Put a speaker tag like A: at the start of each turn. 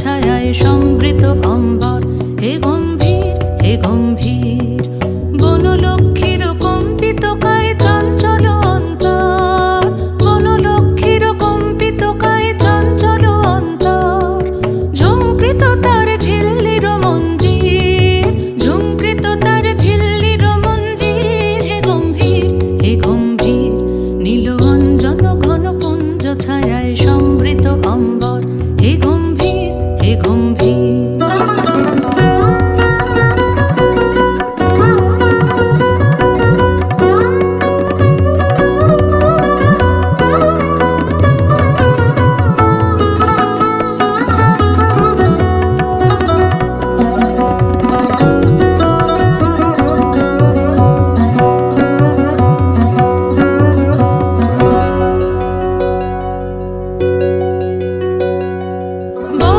A: ছায়ায় সমৃত অম্বর, হে গম্ভীর হে গম্ভীর। বনলক্ষ্মীর কম্পিত কায় চঞ্চল অন্তর, বনলক্ষ্মীর কম্পিত কায় চঞ্চল অন্তর। ঝুঙ্কৃত তার ঝিল্লির মঞ্জির, ঝুঙ্কৃত তার ঝিল্লির মঞ্জির। হে গম্ভীর হে গম্ভীর। নীল অঞ্জন ঘন পুঞ্জ ছায়ায় সমৃত অম্বর, হে গম্ভীর হে গম্ভীর।